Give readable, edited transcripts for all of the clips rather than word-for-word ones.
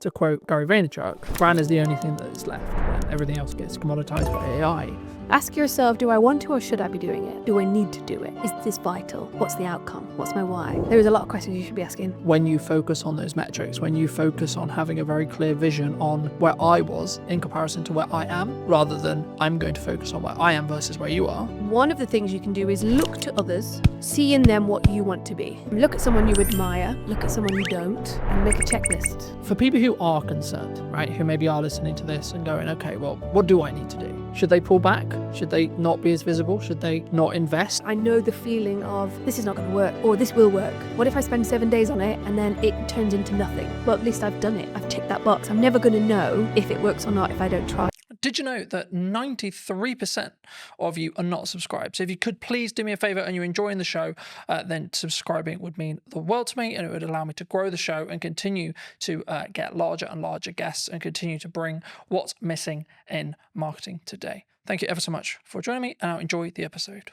To quote Gary Vaynerchuk, brand is the only thing that is left when everything else gets commoditized by AI. Ask yourself, do I want to or should I be doing it? Do I need to do it? Is this vital? What's the outcome? What's my why? There's a lot of questions you should be asking. When you focus on those metrics, when you focus on having a very clear vision on where I was in comparison to where I am, rather than I'm going to focus on where I am versus where you are. One of the things you can do is look to others, see in them what you want to be. Look at someone you admire, look at someone you don't, and make a checklist. For people who are concerned, right, who maybe are listening to this and going, okay, well, what do I need to do? Should they pull back? Should they not be as visible? Should they not invest? I know the feeling of this is not going to work, or this will work. What if I spend 7 days on it and then it turns into nothing? Well, at least I've done it. I've ticked that box. I'm never going to know if it works or not if I don't try. Did you know that 93% of you are not subscribed? So if you could please do me a favor and you're enjoying the show, then subscribing would mean the world to me, and it would allow me to grow the show and continue to get larger and larger guests and continue to bring what's missing in marketing today. Thank you ever so much for joining me, and I'll enjoy the episode.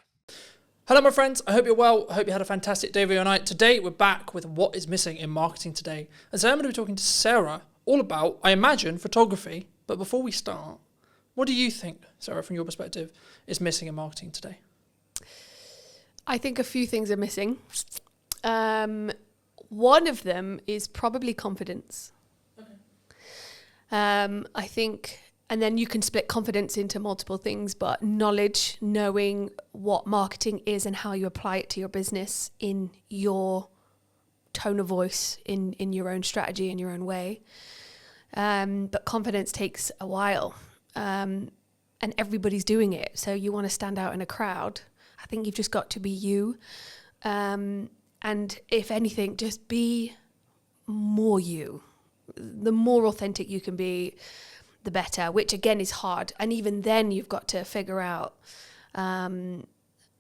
Hello, my friends. I hope you're well. I hope you had a fantastic day of your night. Today, we're back with what is missing in marketing today. And so I'm going to be talking to Sara all about, I imagine, photography. But before we start, what do you think, Sara, from your perspective, is missing in marketing today? I think a few things are missing. One of them is probably confidence. Okay. I think, and then you can split confidence into multiple things, but knowledge, knowing what marketing is and how you apply it to your business in your tone of voice, in your own strategy, in your own way. But confidence takes a while. And everybody's doing it. So you want to stand out in a crowd. I think you've just got to be you. And if anything, just be more you. The more authentic you can be, the better, which again is hard. And even then you've got to figure out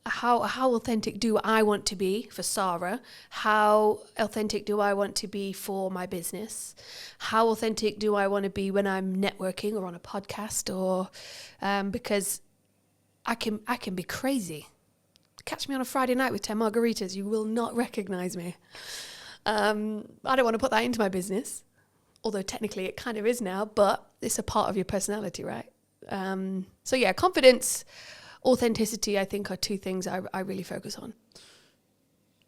how authentic do I want to be for Sara? How authentic do I want to be for my business? How authentic do I want to be when I'm networking or on a podcast? Or because I can be crazy. Catch me on a Friday night with 10 margaritas, you will not recognize me. I don't want to put that into my business, although technically it kind of is now, but it's a part of your personality, right? So yeah, confidence, authenticity, I think, are two things I really focus on. Do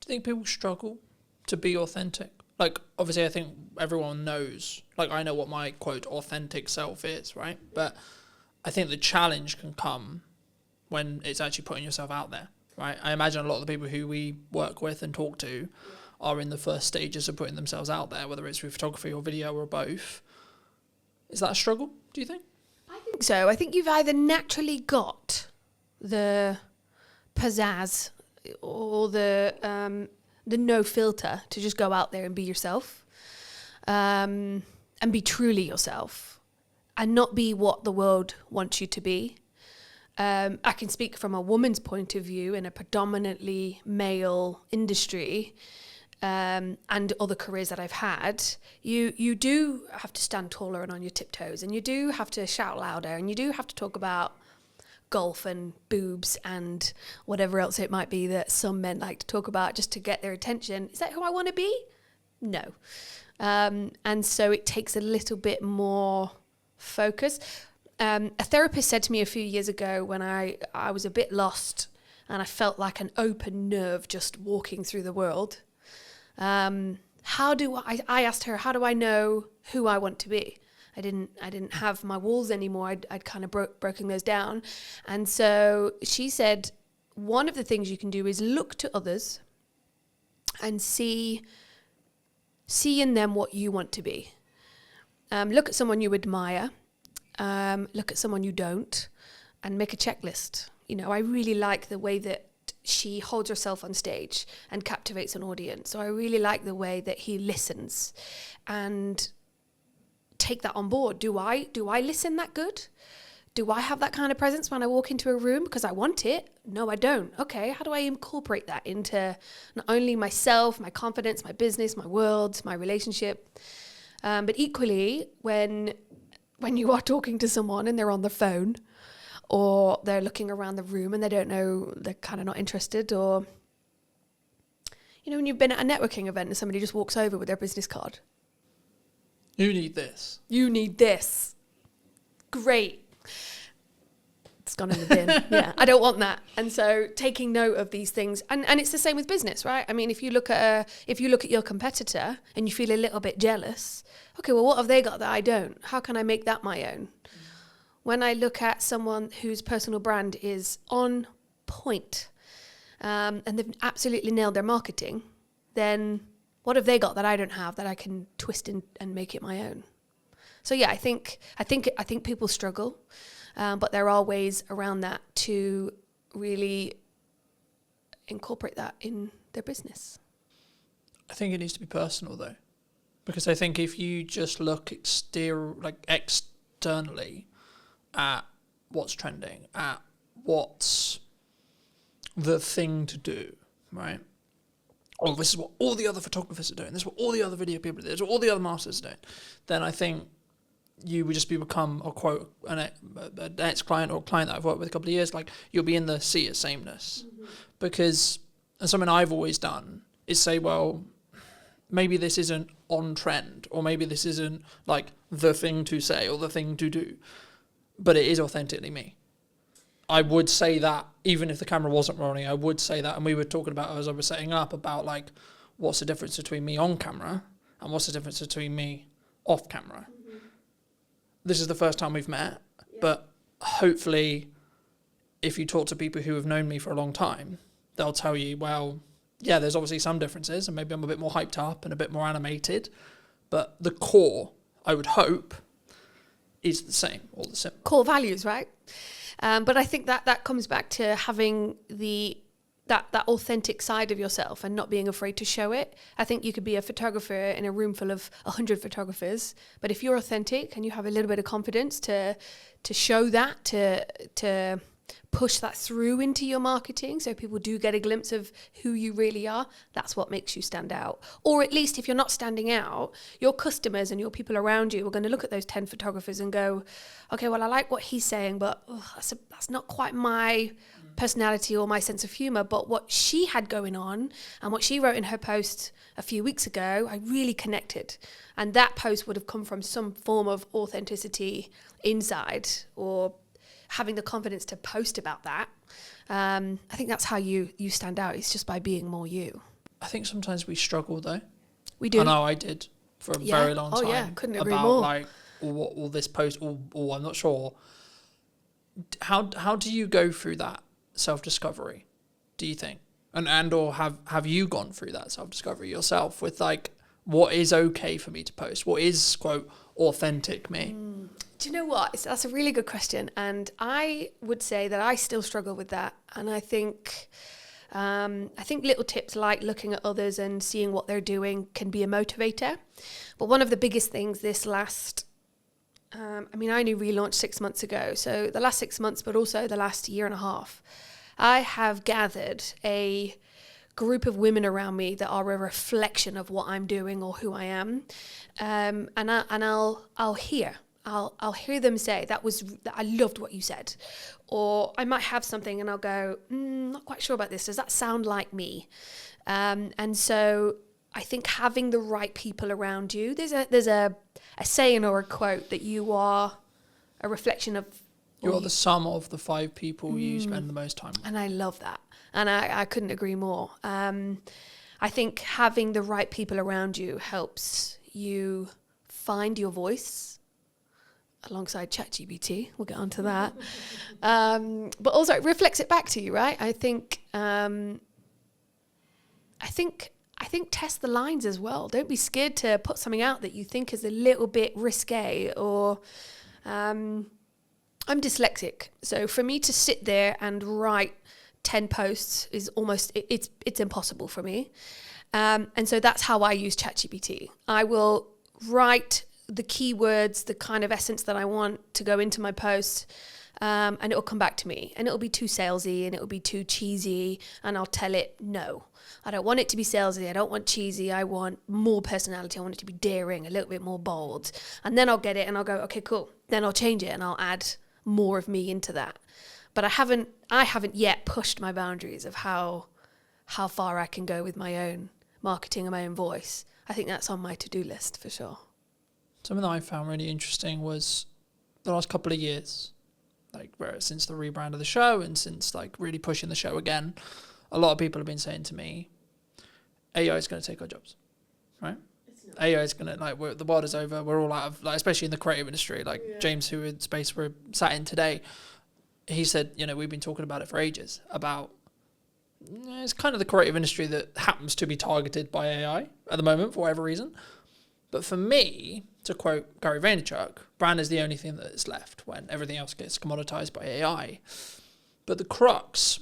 you think people struggle to be authentic? Like, obviously, I think everyone knows, like, I know what my, quote, authentic self is, right? But I think the challenge can come when it's actually putting yourself out there, right? I imagine a lot of the people who we work with and talk to are in the first stages of putting themselves out there, whether it's through photography or video or both. Is that a struggle, do you think? I think so. I think you've either naturally got the pizzazz or the no filter to just go out there and be yourself, and be truly yourself and not be what the world wants you to be. I can speak from a woman's point of view in a predominantly male industry, and other careers that I've had. You do have to stand taller and on your tiptoes, and you do have to shout louder, and you do have to talk about golf and boobs and whatever else it might be that some men like to talk about just to get their attention. Is that who I want to be? No. And so it takes a little bit more focus. A therapist said to me a few years ago when I was a bit lost and I felt like an open nerve just walking through the world. I asked her, how do I know who I want to be? I didn't have my walls anymore. I'd kind of broken those down. And so she said, one of the things you can do is look to others and see in them what you want to be. Look at someone you admire, look at someone you don't, and make a checklist. You know, I really like the way that she holds herself on stage and captivates an audience. So I really like the way that he listens and take that on board. Do I listen that good? Do I have that kind of presence when I walk into a room because I want it? No, I don't. Okay, how do I incorporate that into not only myself, my confidence, my business, my world, my relationship, but equally when you are talking to someone and they're on the phone or they're looking around the room and they don't know, they're kind of not interested, or when you've been at a networking event and somebody just walks over with their business card. You need this. You need this. Great. It's gone in the bin. Yeah, I don't want that. And so taking note of these things, and it's the same with business, right? I mean, if you look at your competitor and you feel a little bit jealous, okay, well, what have they got that I don't? How can I make that my own? When I look at someone whose personal brand is on point, and they've absolutely nailed their marketing, then what have they got that I don't have that I can twist in and make it my own? So yeah, I think people struggle, but there are ways around that to really incorporate that in their business. I think it needs to be personal though, because I think if you just look externally at what's trending, at what's the thing to do, right? Oh, this is what all the other photographers are doing. This is what all the other video people are doing. This is what all the other masters are doing. Then I think you would just become an ex-client or a client that I've worked with a couple of years. Like, you'll be in the sea of sameness, because, and something I've always done is say, well, maybe this isn't on trend, or maybe this isn't like the thing to say or the thing to do, but it is authentically me. I would say that even if the camera wasn't rolling, I would say that. And we were talking about, as I was setting up, about like, what's the difference between me on camera and what's the difference between me off camera. Mm-hmm. This is the first time we've met, but hopefully if you talk to people who have known me for a long time, they'll tell you, well, yeah, there's obviously some differences, and maybe I'm a bit more hyped up and a bit more animated, but the core, I would hope, is the same or the same. Core values, right? But I think that comes back to having that authentic side of yourself and not being afraid to show it. I think you could be a photographer in a room full of 100 photographers, but if you're authentic and you have a little bit of confidence to show that, to push that through into your marketing so people do get a glimpse of who you really are, that's what makes you stand out. Or at least if you're not standing out, your customers and your people around you are going to look at those 10 photographers and go, okay, well, I like what he's saying, but that's not quite my personality or my sense of humor. But what she had going on and what she wrote in her post a few weeks ago, I really connected. And that post would have come from some form of authenticity inside, or having the confidence to post about that. I think that's how you stand out. It's just by being more you. I think sometimes we struggle though. We do. I know I did for a very long time. Oh yeah, couldn't agree about more. Like, all this post, or I'm not sure. How do you go through that self-discovery, do you think? And or have you gone through that self-discovery yourself with like, what is okay for me to post? What is, quote, authentic me? Do you know what? That's a really good question. And I would say that I still struggle with that. And I think little tips like looking at others and seeing what they're doing can be a motivator. But one of the biggest things this last, I only relaunched 6 months ago. So the last 6 months, but also the last year and a half, I have gathered a group of women around me that are a reflection of what I'm doing or who I am. I'll hear them say, I loved what you said. Or I might have something and I'll go, not quite sure about this. Does that sound like me? And so I think having the right people around you, there's a saying or a quote that you are a reflection of. You're the sum of the 5 people you spend the most time with. And I love that. And I couldn't agree more. I think having the right people around you helps you find your voice, alongside ChatGPT. We'll get onto that. But also it reflects it back to you, right? I think test the lines as well. Don't be scared to put something out that you think is a little bit risque, or I'm dyslexic. So for me to sit there and write 10 posts is almost, it's impossible for me. And so that's how I use ChatGPT. I will write the keywords, the kind of essence that I want to go into my post, and it'll come back to me. And it'll be too salesy and it'll be too cheesy, and I'll tell it, no, I don't want it to be salesy. I don't want cheesy. I want more personality. I want it to be daring, a little bit more bold. And then I'll get it and I'll go, okay, cool. Then I'll change it and I'll add more of me into that. But I haven't yet pushed my boundaries of how far I can go with my own marketing and my own voice. I think that's on my to-do list for sure. Something that I found really interesting was the last couple of years, like since the rebrand of the show and since like really pushing the show again, a lot of people have been saying to me, AI is going to take our jobs, right? AI is going to, the world is over. We're all out of, like, especially in the creative industry, like James, who in space we're sat in today, he said, we've been talking about it for ages, about it's kind of the creative industry that happens to be targeted by AI at the moment for whatever reason. But for me, to quote Gary Vaynerchuk, brand is the only thing that is left when everything else gets commoditized by AI. But the crux,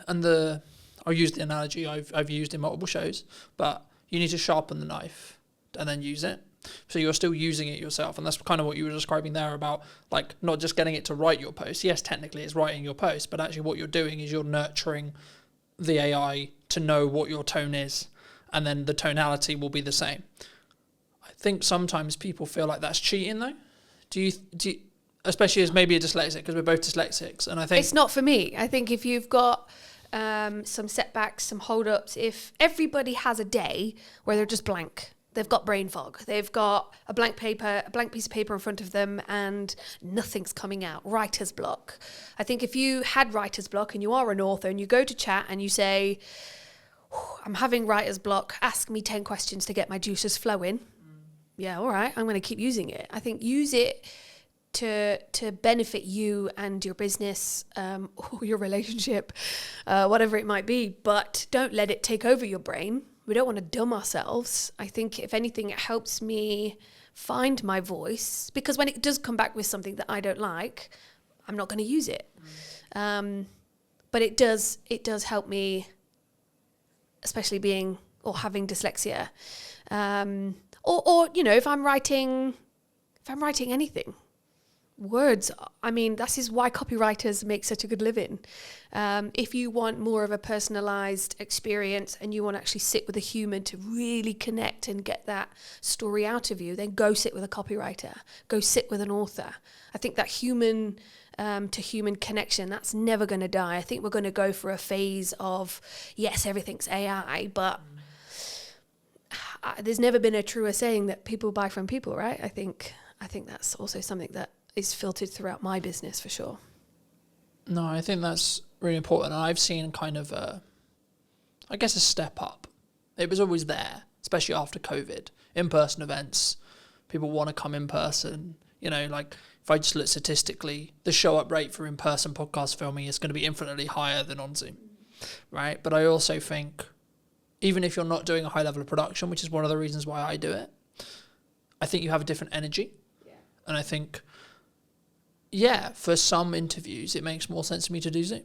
and I'll use the analogy I've used in multiple shows, but you need to sharpen the knife and then use it. So you're still using it yourself. And that's kind of what you were describing there about, like, not just getting it to write your post. Yes, technically it's writing your post, but actually what you're doing is you're nurturing the AI to know what your tone is, and then the tonality will be the same. I think sometimes people feel like that's cheating, though. Do you especially as maybe a dyslexic, because we're both dyslexics, and I think it's not for me. I think if you've got some setbacks, some hold-ups, if everybody has a day where they're just blank, they've got brain fog, they've got a blank piece of paper in front of them and nothing's coming out, writer's block. I think if you had writer's block and you are an author and you go to chat and you say, I'm having writer's block, ask me 10 questions to get my juices flowing. Yeah, all right, I'm going to keep using it. I think use it to benefit you and your business, or your relationship, whatever it might be, but don't let it take over your brain. We don't want to dumb ourselves. I think if anything, it helps me find my voice, because when it does come back with something that I don't like, I'm not going to use it. But it does help me, especially being or having dyslexia, or if I'm writing anything. Words, I mean, this is why copywriters make such a good living. If you want more of a personalized experience and you want to actually sit with a human to really connect and get that story out of you, then go sit with a copywriter, go sit with an author. I think that human to human connection, that's never going to die. I think we're going to go for a phase of, yes, everything's AI, but there's never been a truer saying that people buy from people, right? I think that's also something that is filtered throughout my business for sure. No, I think that's really important. And I've seen kind of a step up. It was always there, especially after COVID. In-person events, people want to come in person. Like if I just look statistically, the show up rate for in-person podcast filming is going to be infinitely higher than on Zoom, right? But I also think even if you're not doing a high level of production, which is one of the reasons why I do it, I think you have a different energy. Yeah. And I think, for some interviews, it makes more sense to me to do Zoom,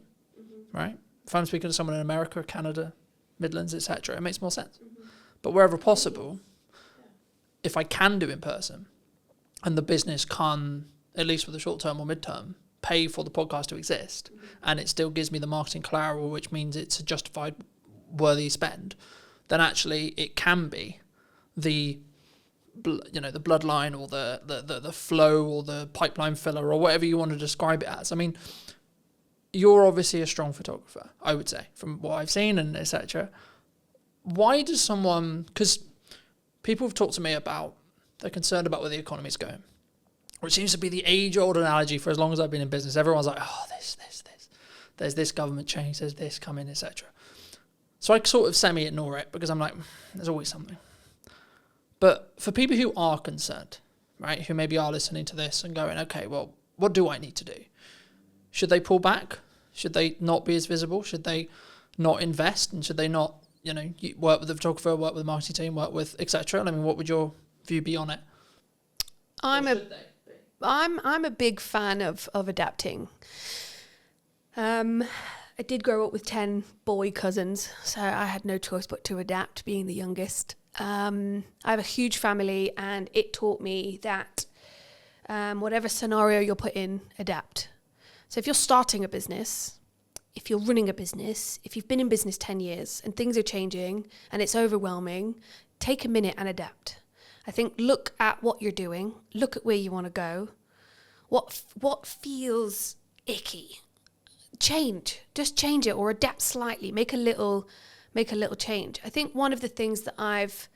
right? If I'm speaking to someone in America, Canada, Midlands, etc., it makes more sense. But wherever possible, if I can do in person, and the business can, at least for the short term or mid-term, pay for the podcast to exist, and it still gives me the marketing collateral, which means it's a justified, worthy spend, then actually it can be the bloodline or the flow or the pipeline filler or whatever you want to describe it as. I mean, you're obviously a strong photographer, I would say, from what I've seen and etc. Why does someone, because people have talked to me about, they're concerned about where the economy's going, which seems to be the age-old analogy for as long as I've been in business. Everyone's like, this. There's this government change, there's this coming, etc. So I sort of semi-ignore it because I'm like, there's always something. But for people who are concerned, right, who maybe are listening to this and going, okay, well, what do I need to do? Should they pull back? Should they not be as visible? Should they not invest? And should they not, work with the photographer, work with the marketing team, work with etc.? I mean, what would your view be on it? I'm a big fan of adapting. I did grow up with 10 boy cousins, so I had no choice but to adapt, being the youngest. I have a huge family, and it taught me that whatever scenario you're put in, adapt. So if you're starting a business, if you're running a business, if you've been in business 10 years and things are changing and it's overwhelming, take a minute and adapt. I think look at what you're doing, look at where you want to go, what feels icky. Just change it or adapt slightly, make a little change. I think one of the things that I've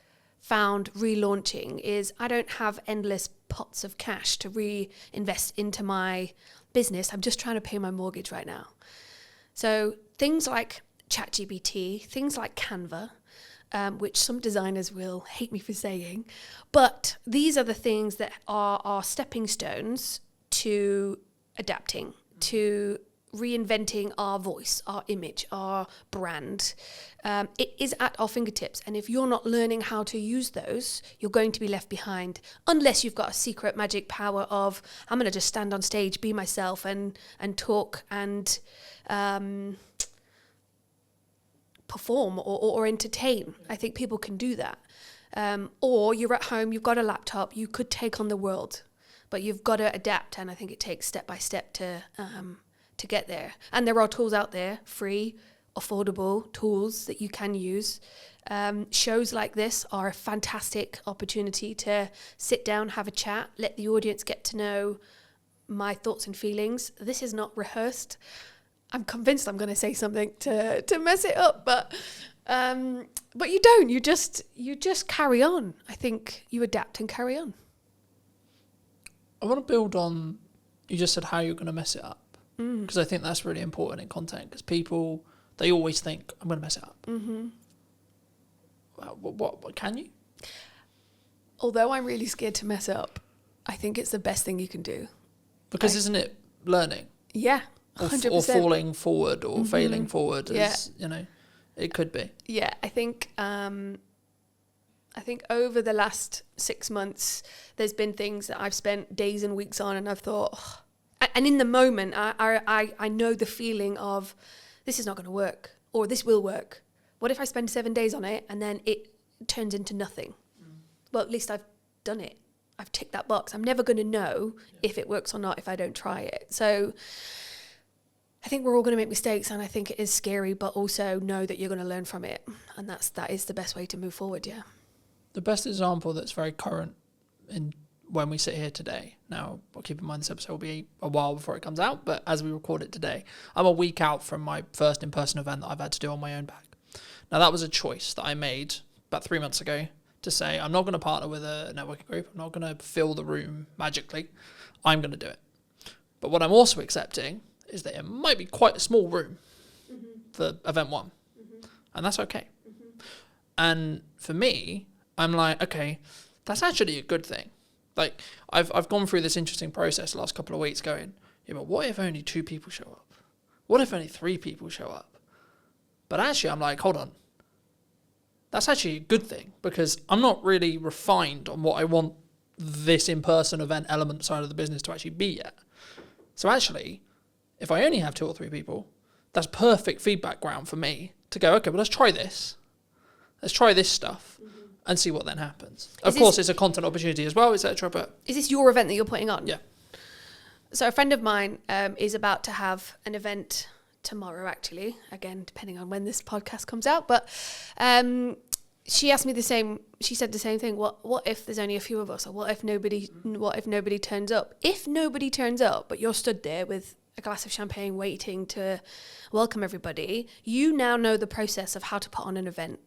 found relaunching is I don't have endless pots of cash to reinvest into my business. I'm just trying to pay my mortgage right now. So things like ChatGPT, things like Canva, which some designers will hate me for saying, but these are the things that are stepping stones to adapting, to reinventing our voice, our image, our brand. It is at our fingertips. And if you're not learning how to use those, you're going to be left behind, unless you've got a secret magic power of, I'm going to just stand on stage, be myself and talk and perform or entertain. I think people can do that. Or you're at home, you've got a laptop, you could take on the world, but you've got to adapt. And I think it takes step by step to get there. And there are tools out there, free, affordable tools that you can use. Shows like this are a fantastic opportunity to sit down, have a chat, let the audience get to know my thoughts and feelings. This is not rehearsed. I'm convinced I'm going to say something to mess it up, but you don't. You just carry on. I think you adapt and carry on. I want to build on, you just said how you're going to mess it up. Because I think that's really important in content, because people, they always think, I'm going to mess it up. Mm-hmm. Well, what can you? Although I'm really scared to mess up, I think it's the best thing you can do. Because isn't it learning? Yeah, 100%. Or falling forward or failing forward, as, it could be. Yeah, I think over the last 6 months, there's been things that I've spent days and weeks on, and I've thought, and in the moment, I know the feeling of, this is not going to work, or this will work. What if I spend 7 days on it and then it turns into nothing? Well, at least I've done it. I've ticked that box. I'm never going to know if it works or not if I don't try it. So I think we're all going to make mistakes, and I think it is scary, but also know that you're going to learn from it. And that is the best way to move forward, yeah. The best example that's very current in when we sit here today. Now, I'll keep in mind this episode will be a while before it comes out, but as we record it today, I'm a week out from my first in-person event that I've had to do on my own back. Now, that was a choice that I made about 3 months ago to say, I'm not going to partner with a networking group. I'm not going to fill the room magically. I'm going to do it. But what I'm also accepting is that it might be quite a small room for event one. And that's okay. And for me, I'm like, okay, that's actually a good thing. Like, I've gone through this interesting process the last couple of weeks going, yeah, but what if only 2 people show up? What if only 3 people show up? But actually, I'm like, hold on. That's actually a good thing, because I'm not really refined on what I want this in-person event element side of the business to actually be yet. So actually, if I only have 2 or 3 people, that's perfect feedback ground for me to go, okay, well, let's try this. Let's try this stuff and see what then happens. Of course, it's a content opportunity as well, etc. But is this your event that you're putting on? Yeah. So a friend of mine is about to have an event tomorrow, actually, again, depending on when this podcast comes out. But she asked me she said the same thing. What if there's only a few of us? Or what if nobody turns up? If nobody turns up, but you're stood there with a glass of champagne waiting to welcome everybody, you now know the process of how to put on an event.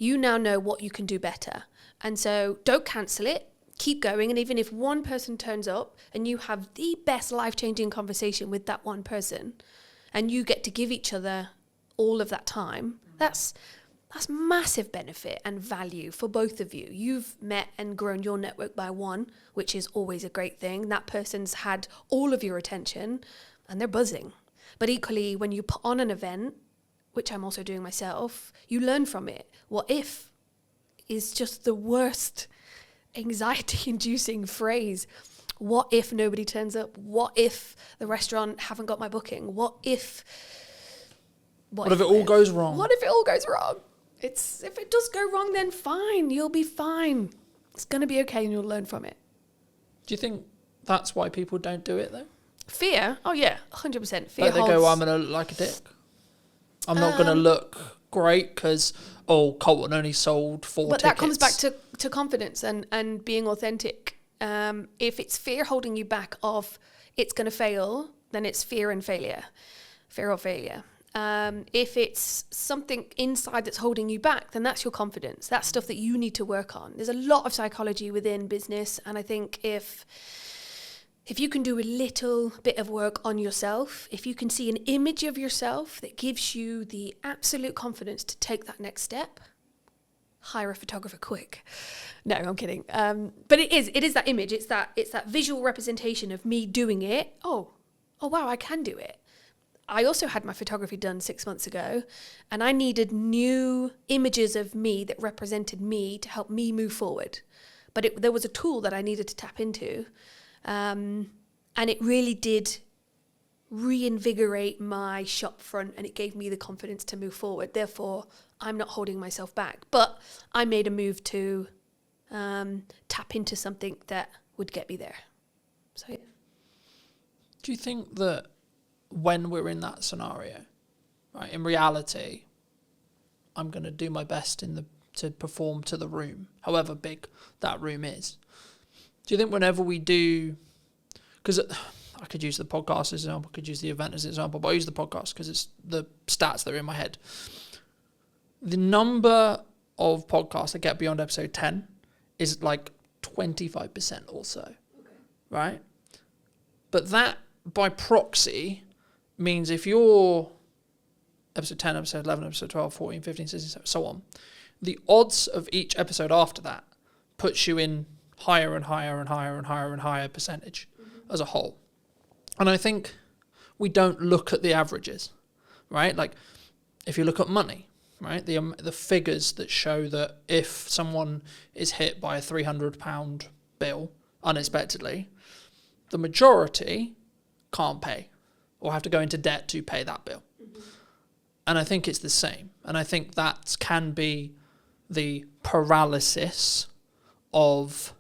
You now know what you can do better. And so don't cancel it. Keep going. And even if one person turns up and you have the best life-changing conversation with that one person, and you get to give each other all of that time, that's massive benefit and value for both of you. You've met and grown your network by one, which is always a great thing. That person's had all of your attention and they're buzzing. But equally, when you put on an event, which I'm also doing myself, you learn from it. What if is just the worst anxiety-inducing phrase. What if nobody turns up? What if the restaurant haven't got my booking? What if it all goes wrong? What if it all goes wrong? If it does go wrong, then fine. You'll be fine. It's going to be okay and you'll learn from it. Do you think that's why people don't do it, though? Fear? Oh, yeah, 100%. Fear like they go, I'm going to look like a dick. I'm not going to look great because, Colton only sold 4 tickets. But that comes back to confidence and being authentic. If it's fear holding you back of it's going to fail, then it's fear and failure. Fear or failure. If it's something inside that's holding you back, then that's your confidence. That's stuff that you need to work on. There's a lot of psychology within business, and I think if you can do a little bit of work on yourself, if you can see an image of yourself that gives you the absolute confidence to take that next step, hire a photographer quick. No, I'm kidding. But it is that image. It's that visual representation of me doing it. Oh wow, I can do it. I also had my photography done 6 months ago, and I needed new images of me that represented me to help me move forward. But there was a tool that I needed to tap into. And it really did reinvigorate my shop front, and it gave me the confidence to move forward. Therefore, I'm not holding myself back. But I made a move to tap into something that would get me there. So, yeah. Do you think that when we're in that scenario, right, in reality, I'm going to do my best to perform to the room, however big that room is? Do you think whenever we do, because I could use the podcast as an example, I could use the event as an example, but I use the podcast because it's the stats that are in my head. The number of podcasts that get beyond episode 10 is like 25% or so, okay, right? But that, by proxy, means if you're episode 10, episode 11, episode 12, 14, 15, 16, so on, the odds of each episode after that puts you in higher and higher and higher and higher and higher percentage as a whole. And I think we don't look at the averages, right? Like if you look at money, right, the figures that show that if someone is hit by a £300 bill unexpectedly, the majority can't pay or have to go into debt to pay that bill. And I think it's the same. And I think that can be the paralysis of,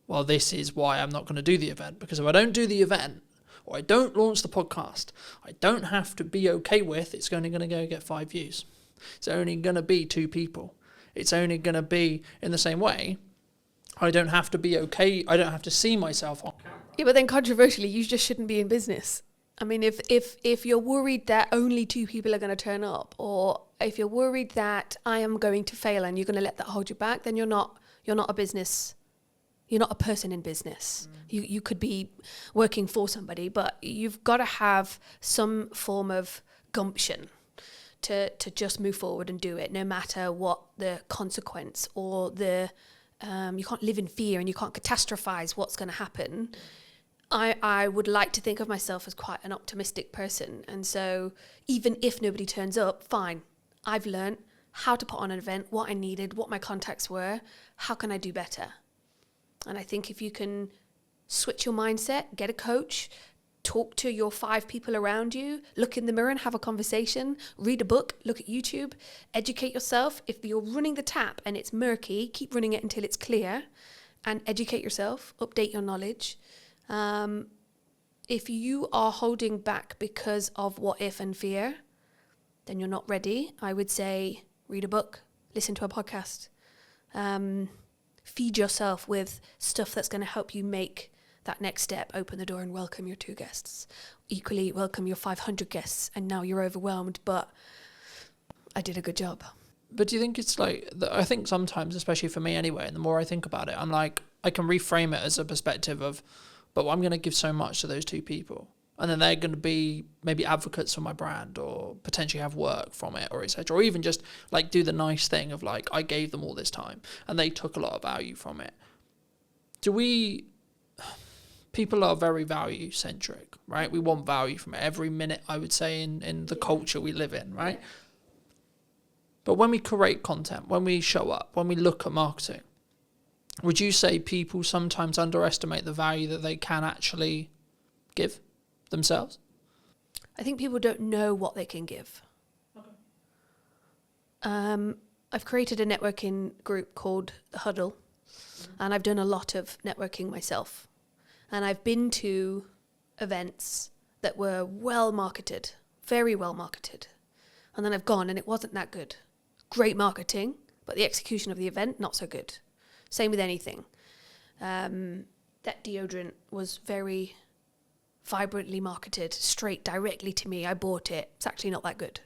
well, this is why I'm not going to do the event. Because if I don't do the event, or I don't launch the podcast, I don't have to be okay with it's only going to go get 5 views. It's only going to be 2 people. It's only going to be in the same way. I don't have to be okay. I don't have to see myself on camera. Yeah, but then controversially, you just shouldn't be in business. I mean, if you're worried that only 2 people are going to turn up, or if you're worried that I am going to fail and you're going to let that hold you back, then you're not a business. You're not a person in business. You could be working for somebody, but you've got to have some form of gumption to just move forward and do it, no matter what the consequence or the you can't live in fear and you can't catastrophize what's going to happen. I would like to think of myself as quite an optimistic person. And so even if nobody turns up, fine. I've learned how to put on an event, what I needed, what my contacts were, how can I do better? And I think if you can switch your mindset, get a coach, talk to your 5 people around you, look in the mirror and have a conversation, read a book, look at YouTube, educate yourself. If you're running the tap and it's murky, keep running it until it's clear and educate yourself, update your knowledge. If you are holding back because of what if and fear, then you're not ready. I would say read a book, listen to a podcast, feed yourself with stuff that's going to help you make that next step, open the door and welcome your 2 guests. Equally, welcome your 500 guests, and now you're overwhelmed, but I did a good job. But do you think it's like, I think sometimes, especially for me anyway, and the more I think about it, I'm like, I can reframe it as a perspective of, but I'm going to give so much to those 2 people. And then they're going to be maybe advocates for my brand or potentially have work from it or etc. Or even just like do the nice thing of like, I gave them all this time and they took a lot of value from it. People are very value centric, right? We want value from it every minute, I would say, in the culture we live in, right? But when we create content, when we show up, when we look at marketing, would you say people sometimes underestimate the value that they can actually give themselves? I think people don't know what they can give. Okay. I've created a networking group called The Huddle, and I've done a lot of networking myself. And I've been to events that were well marketed, very well marketed. And then I've gone and it wasn't that good. Great marketing, but the execution of the event, not so good. Same with anything. That deodorant was very vibrantly marketed straight directly to me. I bought it. It's actually not that good.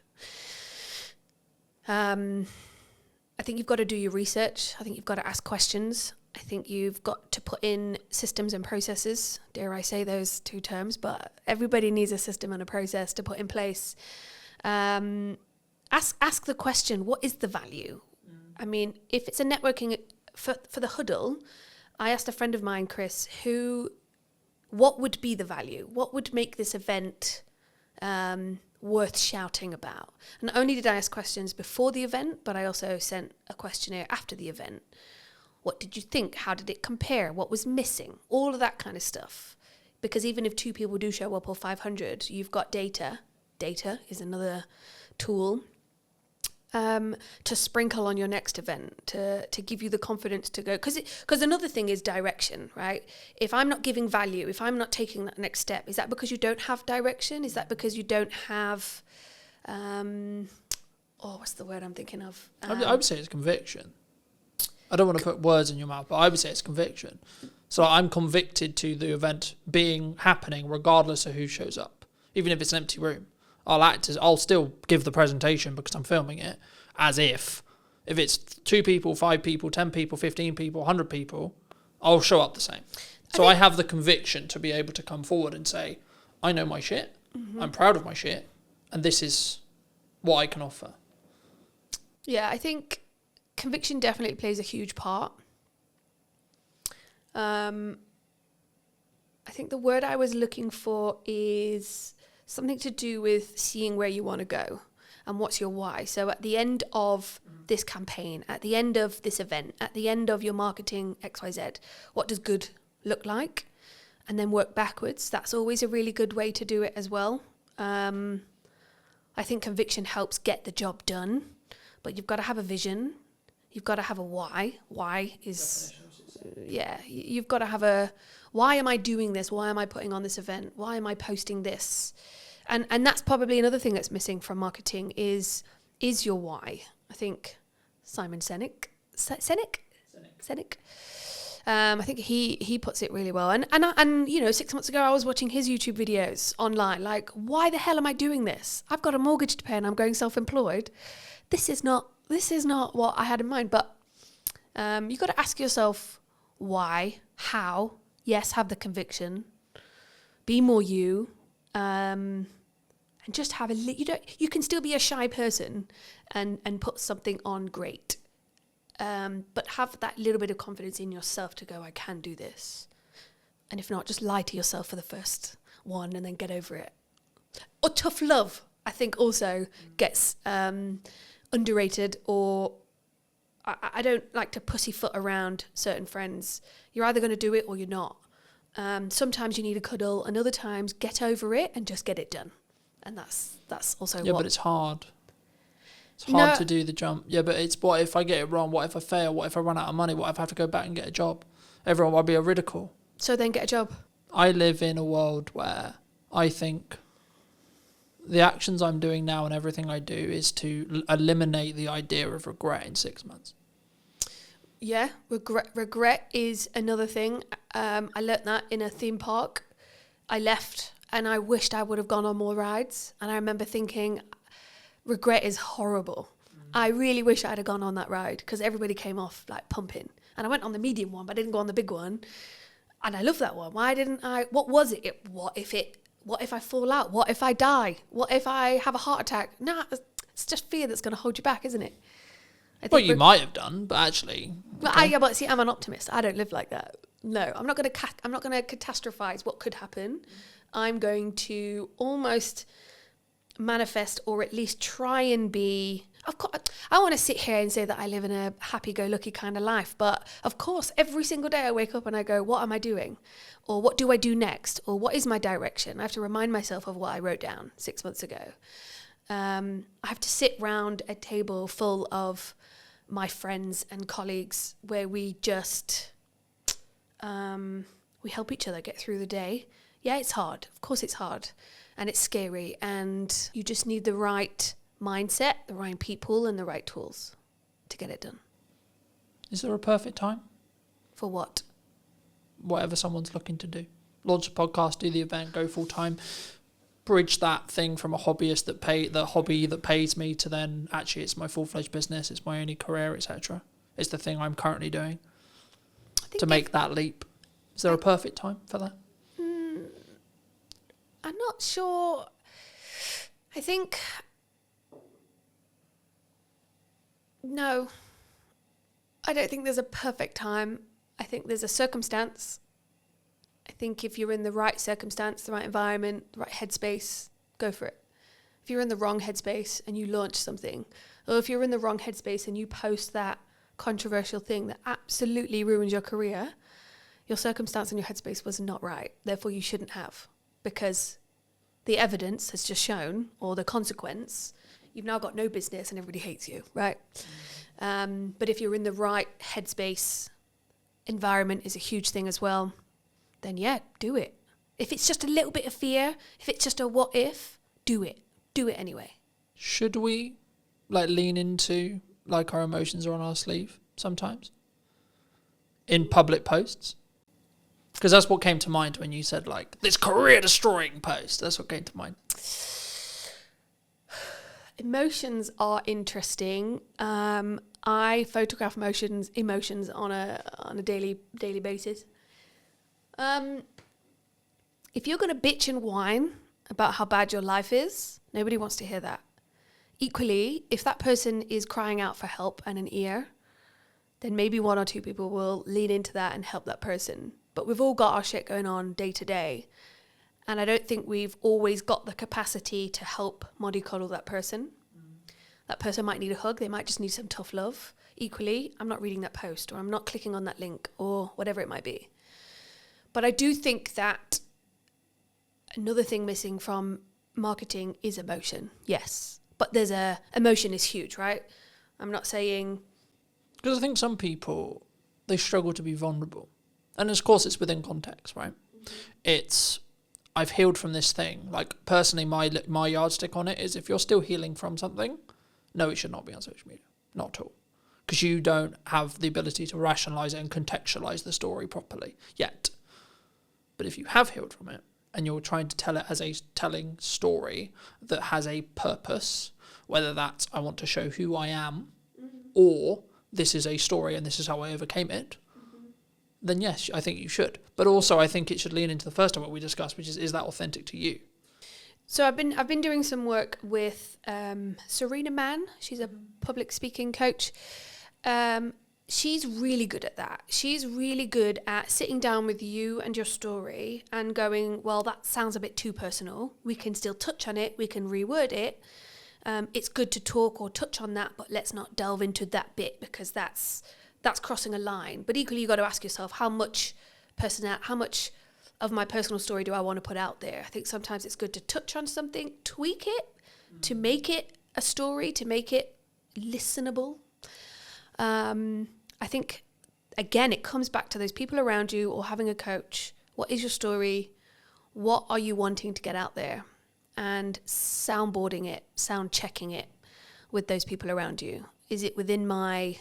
I think you've got to do your research. I think you've got to ask questions. I think you've got to put in systems and processes. Dare I say those two terms, but everybody needs a system and a process to put in place. Ask the question, what is the value? I mean, if it's a networking for the huddle, I asked a friend of mine, Chris, what would be the value? What would make this event worth shouting about? And not only did I ask questions before the event, but I also sent a questionnaire after the event. What did you think? How did it compare? What was missing? All of that kind of stuff. Because even if 2 people do show up or 500, you've got data. Data is another tool to sprinkle on your next event, to give you the confidence to go. Because another thing is direction, right? If I'm not giving value, if I'm not taking that next step, is that because you don't have direction? Is that because you don't have, what's the word I'm thinking of? I would say it's conviction. I don't want to put words in your mouth, but I would say it's conviction. So I'm convicted to the event happening regardless of who shows up. Even if it's an empty room, I'll still give the presentation because I'm filming it as if it's 2 people, 5 people, 10 people, 15 people, 100 people, I'll show up the same. So I have the conviction to be able to come forward and say, I know my shit, I'm proud of my shit, and this is what I can offer. Yeah, I think conviction definitely plays a huge part. I think the word I was looking for is something to do with seeing where you want to go and what's your why. So at the end of this campaign, at the end of this event, at the end of your marketing XYZ, what does good look like? And then work backwards. That's always a really good way to do it as well. I think conviction helps get the job done, but you've got to have a vision. You've got to have a why. Why is, you've got to have a, why am I doing this? Why am I putting on this event? Why am I posting this? And that's probably another thing that's missing from marketing is your why. I think Simon Sinek, I think he puts it really well. And 6 months ago I was watching his YouTube videos online. Like, why the hell am I doing this? I've got a mortgage to pay and I'm going self-employed. This is not what I had in mind. But you've got to ask yourself why, how. Yes, have the conviction. Be more you. And just have you can still be a shy person and put something on great. But have that little bit of confidence in yourself to go, I can do this. And if not, just lie to yourself for the first one and then get over it. Or tough love, I think also gets underrated, or I don't like to pussyfoot around certain friends. You're either going to do it or you're not. Sometimes you need a cuddle, and other times get over it and just get it done. And that's also but it's hard. It's hard to do the jump. Yeah, but it's what if I get it wrong? What if I fail? What if I run out of money? What if I have to go back and get a job? Everyone will be a ridicule. So then get a job. I live in a world where I think the actions I'm doing now and everything I do is to eliminate the idea of regret in 6 months. Yeah, regret is another thing. I learnt that in a theme park. I left and I wished I would have gone on more rides. And I remember thinking, regret is horrible. I really wish I'd have gone on that ride because everybody came off like pumping. And I went on the medium one, but I didn't go on the big one. And I love that one. Why didn't I? What was it? What if I fall out? What if I die? What if I have a heart attack? Nah, it's just fear that's going to hold you back, isn't it? Well, you might have done, but actually. But see, I'm an optimist. I don't live like that. No, I'm not going to catastrophize what could happen. I'm going to almost manifest, or at least try and be. Of course, I want to sit here and say that I live in a happy-go-lucky kind of life, but of course, every single day I wake up and I go, "What am I doing?" Or "What do I do next?" Or "What is my direction?" I have to remind myself of what I wrote down 6 months ago. I have to sit round a table full of my friends and colleagues where we just we help each other get through the day. Yeah, it's hard. Of course it's hard. And it's scary. And you just need the right mindset, the right people, and the right tools to get it done. Is there a perfect time? For what? Whatever someone's looking to do. launch a podcast, do the event, go full time, bridge that thing from a hobbyist the hobby that pays me to then actually it's my full-fledged business, it's my only career, etc. It's the thing I'm currently doing to make that leap. Is there a perfect time for that? I'm not sure. I think no. I don't think there's a perfect time. I think there's a circumstance. I think if you're in the right circumstance, the right environment, the right headspace, go for it. If you're in the wrong headspace and you launch something, or if you're in the wrong headspace and you post that controversial thing that absolutely ruins your career, your circumstance and your headspace was not right. Therefore, you shouldn't have, because the evidence has just shown, or the consequence, you've now got no business and everybody hates you, right? But if you're in the right headspace, environment is a huge thing as well, then yeah, do it. If it's just a little bit of fear, if it's just a what if, do it. Do it anyway. Should we lean into our emotions are on our sleeve sometimes in public posts? Because that's what came to mind when you said this career destroying post. That's what came to mind. Emotions are interesting. I photograph emotions on a daily basis. If you're going to bitch and whine about how bad your life is, nobody wants to hear that. Equally, if that person is crying out for help and an ear, then maybe one or two people will lean into that and help that person. But we've all got our shit going on day to day. And I don't think we've always got the capacity to help mollycoddle that person. That person might need a hug. They might just need some tough love. Equally, I'm not reading that post, or I'm not clicking on that link, or whatever it might be. But I do think that another thing missing from marketing is emotion. Yes. But emotion is huge, right? I'm not saying... Because I think some people, they struggle to be vulnerable. And of course it's within context, right? It's, I've healed from this thing. Personally, my yardstick on it is if you're still healing from something, no, it should not be on social media. Not at all. Because you don't have the ability to rationalise it and contextualise the story properly yet. But if you have healed from it, and you're trying to tell it as a telling story that has a purpose, whether that's I want to show who I am, or this is a story and this is how I overcame it, then yes, I think you should. But also I think it should lean into the first of what we discussed, which is that authentic to you? So I've been doing some work with Serena Mann. She's a public speaking coach. She's really good at that. She's really good at sitting down with you and your story and going, well, that sounds a bit too personal. We can still touch on it. We can reword it. It's good to talk or touch on that, but let's not delve into that bit because that's crossing a line. But equally, you got to ask yourself, how much of my personal story do I want to put out there? I think sometimes it's good to touch on something, tweak it, to make it a story, to make it listenable. I think, again, it comes back to those people around you or having a coach. What is your story? What are you wanting to get out there? And soundboarding it, sound checking it with those people around you. Is it within my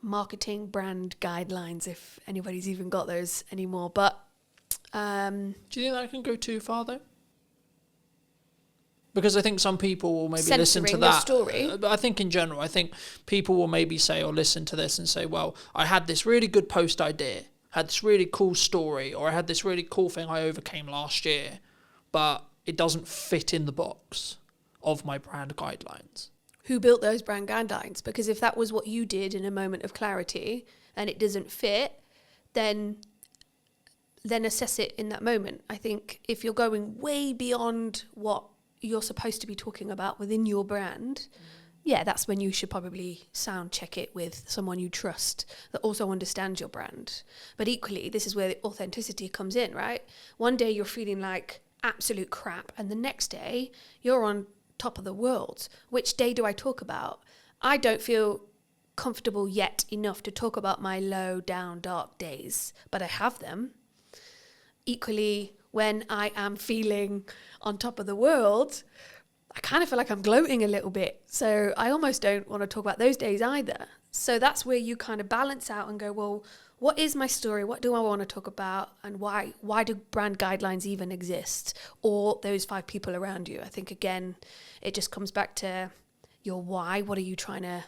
marketing brand guidelines, if anybody's even got those anymore? But do you think that can go too far, though? Because I think some people will maybe listen to that. Story. But I think in general, I think people will maybe say or listen to this and say, well, I had this really good post idea, had this really cool story, or I had this really cool thing I overcame last year, but it doesn't fit in the box of my brand guidelines. Who built those brand guidelines? Because if that was what you did in a moment of clarity and it doesn't fit, then assess it in that moment. I think if you're going way beyond what you're supposed to be talking about within your brand, yeah, that's when you should probably sound check it with someone you trust that also understands your brand. But equally, this is where the authenticity comes in, right? One day you're feeling like absolute crap, and the next day you're on top of the world. Which day do I talk about? I don't feel comfortable yet enough to talk about my low, down, dark days, but I have them. Equally, when I am feeling on top of the world, I kind of feel like I'm gloating a little bit. So I almost don't want to talk about those days either. So that's where you kind of balance out and go, well, what is my story? What do I want to talk about? And why do brand guidelines even exist? Or those 5 people around you? I think, again, it just comes back to your why. What are you trying to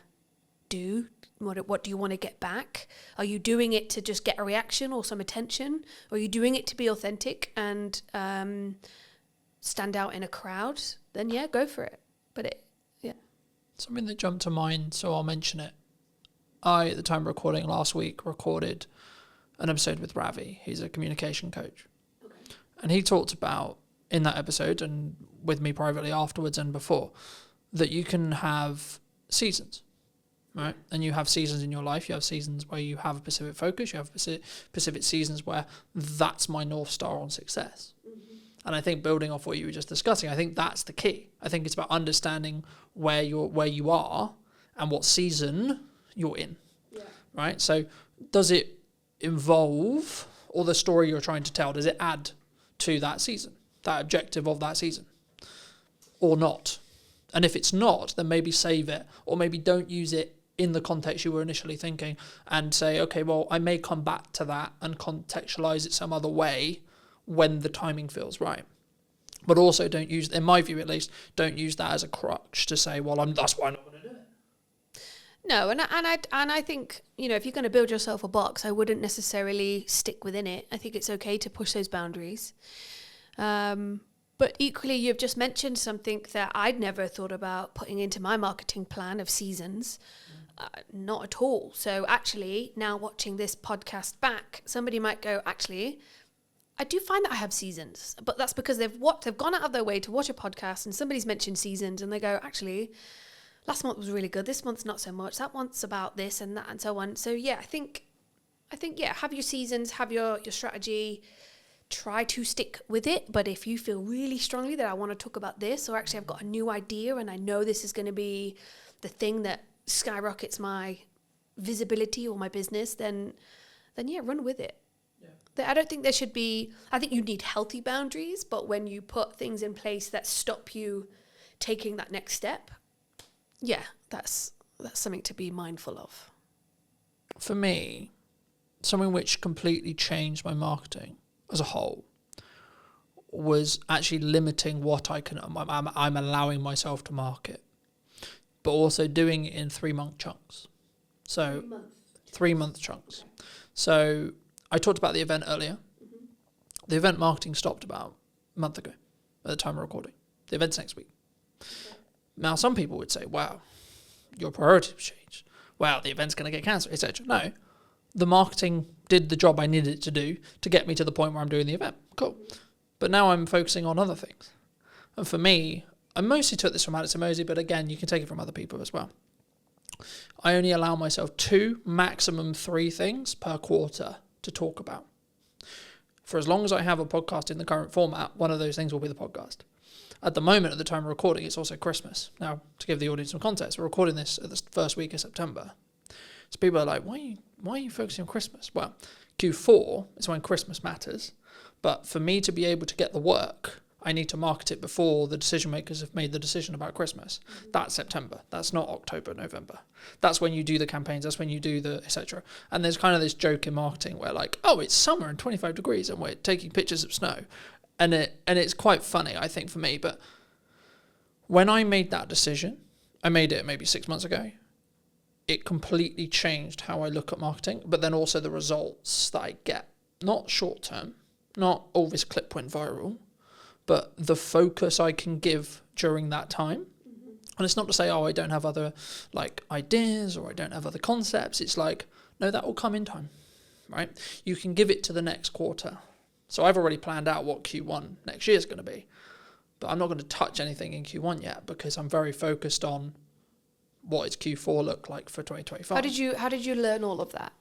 do? What do you want to get back? Are you doing it to just get a reaction or some attention? Or are you doing it to be authentic and stand out in a crowd? Then yeah, go for it. But something that jumped to mind, so I'll mention it. I, at the time of recording last week, recorded an episode with Ravi. He's a communication coach. Okay. And he talked about, in that episode, and with me privately afterwards and before, that you can have seasons, right? And you have seasons in your life. You have seasons where you have a specific focus. You have specific seasons where that's my North Star on success. Mm-hmm. And I think, building off what you were just discussing, I think that's the key. I think it's about understanding where you are and what season you're in, right? So does it involve, or the story you're trying to tell, does it add to that season, that objective of that season, or not? And if it's not, then maybe save it, or maybe don't use it in the context you were initially thinking, and say, okay, well, I may come back to that and contextualize it some other way when the timing feels right. But also don't use, in my view at least, don't use that as a crutch to say, well, that's why I'm not going to do it. No, and I think, if you're going to build yourself a box, I wouldn't necessarily stick within it. I think it's okay to push those boundaries. But equally, you've just mentioned something that I'd never thought about putting into my marketing plan of seasons. Not at all. So actually, now watching this podcast back, somebody might go, actually, I do find that I have seasons, but that's because they've gone out of their way to watch a podcast and somebody's mentioned seasons and they go, actually, last month was really good. This month's not so much. That month's about this and that and so on. So yeah, I think have your seasons, have your strategy, try to stick with it. But if you feel really strongly that I want to talk about this, or actually I've got a new idea and I know this is going to be the thing that skyrockets my visibility or my business, then yeah, run with it. I don't think there should be, I think you need healthy boundaries, but when you put things in place that stop you taking that next step, yeah, that's something to be mindful of. For me, something which completely changed my marketing as a whole was actually limiting what I'm allowing myself to market, but also doing it in 3-month chunks. So 3-month chunks. So I talked about the event earlier. Mm-hmm. The event marketing stopped about a month ago at the time of recording. The event's next week. Okay. Now, some people would say, wow, your priorities have changed. Wow, the event's going to get cancelled, etc. No, the marketing did the job I needed it to do to get me to the point where I'm doing the event. Cool. But now I'm focusing on other things. And for me, I mostly took this from Alex Emosi, but again, you can take it from other people as well. I only allow myself 2, maximum 3 things per quarter to talk about. For as long as I have a podcast in the current format, one of those things will be the podcast. At the moment, at the time of recording, it's also Christmas. Now, to give the audience some context, we're recording this at the first week of September. So people are like, why are you focusing on Christmas? Well, Q4 is when Christmas matters. But for me to be able to get the work, I need to market it before the decision makers have made the decision about Christmas. Mm-hmm. That's September. That's not October, November. That's when you do the campaigns. That's when you do the etc. And there's kind of this joke in marketing where like, oh, it's summer and 25 degrees and we're taking pictures of snow. And it's quite funny, I think, for me. But when I made that decision, I made it maybe 6 months ago. It completely changed how I look at marketing, but then also the results that I get. Not short term, not all this clip went viral, but the focus I can give during that time. Mm-hmm. And it's not to say, I don't have other like ideas or I don't have other concepts. It's like, no, that will come in time, right? You can give it to the next quarter. So I've already planned out what Q1 next year is going to be, but I'm not going to touch anything in Q1 yet because I'm very focused on what does Q4 look like for 2025. How did you learn all of that?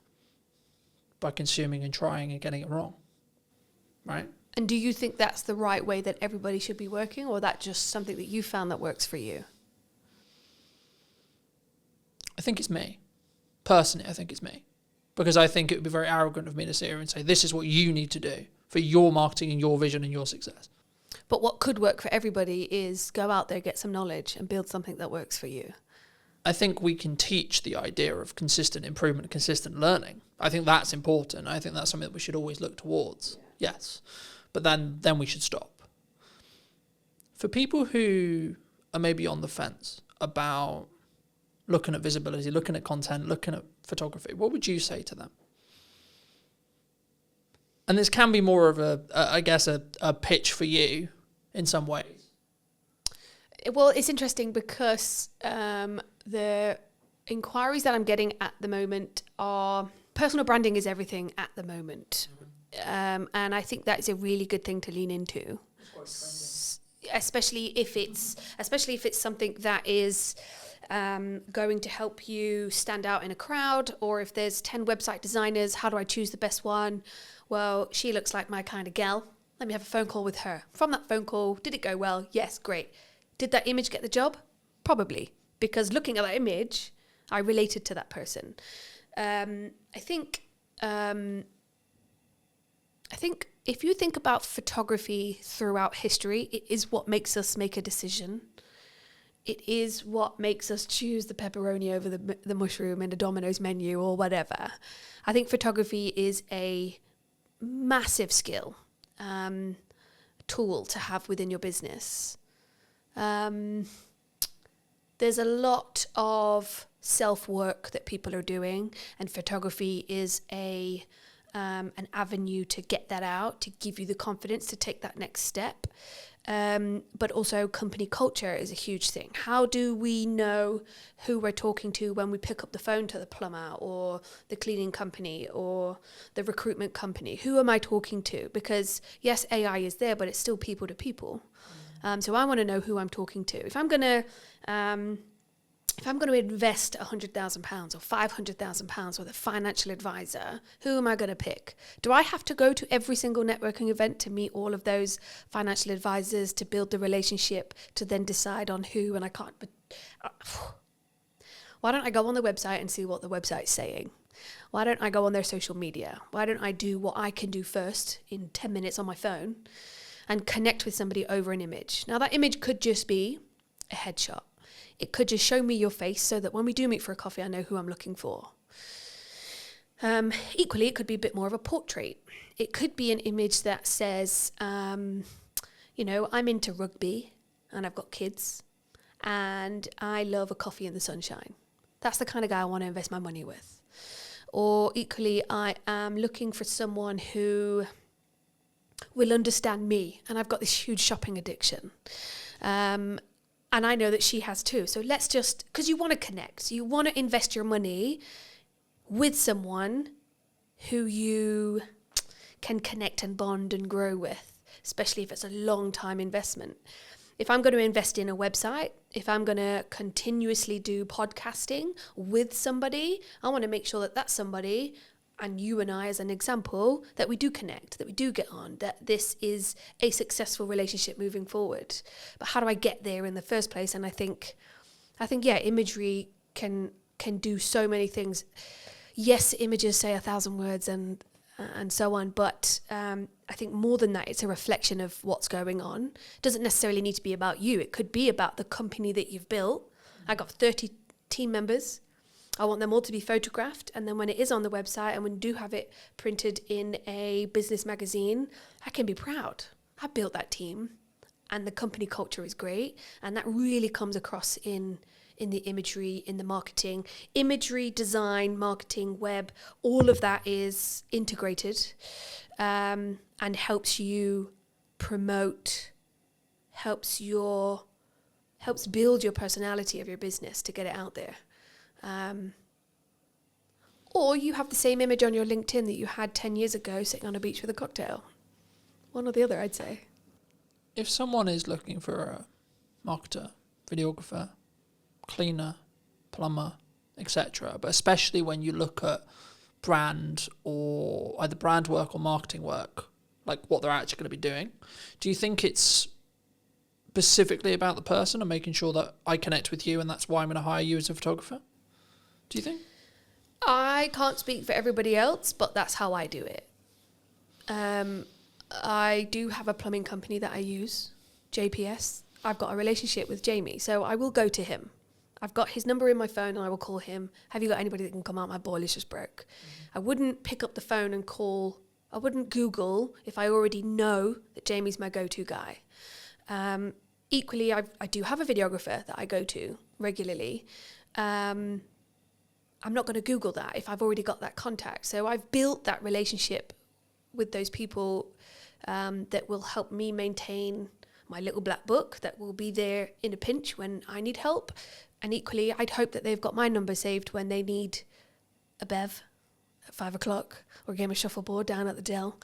By consuming and trying and getting it wrong, right? And do you think that's the right way that everybody should be working, or that just something that you found that works for you? I think it's me. Personally, I think it's me. Because I think it would be very arrogant of me to sit here and say, this is what you need to do for your marketing and your vision and your success. But what could work for everybody is go out there, get some knowledge and build something that works for you. I think we can teach the idea of consistent improvement, consistent learning. I think that's important. I think that's something that we should always look towards. Yes. But then we should stop. For people who are maybe on the fence about looking at visibility, looking at content, looking at photography, what would you say to them? And this can be more of a pitch for you in some ways. Well, it's interesting because the inquiries that I'm getting at the moment are personal branding is everything at the moment. And I think that is a really good thing to lean into, especially if it's something that is going to help you stand out in a crowd, or if there's 10 website designers, how do I choose the best one? Well, she looks like my kind of gal. Let me have a phone call with her. From that phone call, did it go well? Yes, great. Did that image get the job? Probably, because looking at that image, I related to that person. I think if you think about photography throughout history, it is what makes us make a decision. It is what makes us choose the pepperoni over the mushroom in a Domino's menu or whatever. I think photography is a massive skill, tool to have within your business. There's a lot of self-work that people are doing, and photography is an avenue to get that out, to give you the confidence to take that next step. But also company culture is a huge thing. How do we know who we're talking to when we pick up the phone to the plumber or the cleaning company or the recruitment company? Who am I talking to? Because yes, AI is there, but it's still people to people. So I want to know who I'm talking to. If I'm going to invest £100,000 or £500,000 with a financial advisor, who am I going to pick? Do I have to go to every single networking event to meet all of those financial advisors, to build the relationship, to then decide on who? And I can't. But why don't I go on the website and see what the website's saying? Why don't I go on their social media? Why don't I do what I can do first in 10 minutes on my phone and connect with somebody over an image? Now, that image could just be a headshot. It could just show me your face so that when we do meet for a coffee, I know who I'm looking for. Equally, it could be a bit more of a portrait. It could be an image that says, I'm into rugby and I've got kids and I love a coffee in the sunshine. That's the kind of guy I want to invest my money with. Or equally, I am looking for someone who will understand me, and I've got this huge shopping addiction. And I know that she has too. So let's just, because you want to connect, you want to invest your money with someone who you can connect and bond and grow with, especially if it's a long time investment. If I'm going to invest in a website, if I'm going to continuously do podcasting with somebody, I want to make sure that that's somebody, and you and I as an example, that we do connect, that we do get on, that this is a successful relationship moving forward. But how do I get there in the first place? And I think imagery can do so many things. Yes, images say 1,000 words and so on, but I think more than that, it's a reflection of what's going on. It doesn't necessarily need to be about you. It could be about the company that you've built. I got 30 team members. I want them all to be photographed, and then when it is on the website and when you do have it printed in a business magazine, I can be proud. I built that team, and the company culture is great, and that really comes across in the imagery, in the marketing. Imagery, design, marketing, web, all of that is integrated and helps you promote, helps build your personality of your business to get it out there. Or you have the same image on your LinkedIn that you had 10 years ago sitting on a beach with a cocktail. One or the other, I'd say. If someone is looking for a marketer, videographer, cleaner, plumber, etc., but especially when you look at brand or either brand work or marketing work, like what they're actually going to be doing, do you think it's specifically about the person and making sure that I connect with you and that's why I'm going to hire you as a photographer? Do you think? I can't speak for everybody else, but that's how I do it. I do have a plumbing company that I use, JPS. I've got a relationship with Jamie, so I will go to him. I've got his number in my phone and I will call him. Have you got anybody that can come out? My boiler's just broke. I wouldn't pick up the phone and call. I wouldn't Google if I already know that Jamie's my go-to guy. Equally, I do have a videographer that I go to regularly. I'm not going to Google that if I've already got that contact. So I've built that relationship with those people that will help me maintain my little black book, that will be there in a pinch when I need help. And equally, I'd hope that they've got my number saved when they need a bev at 5 o'clock or a game of shuffleboard down at the Dell.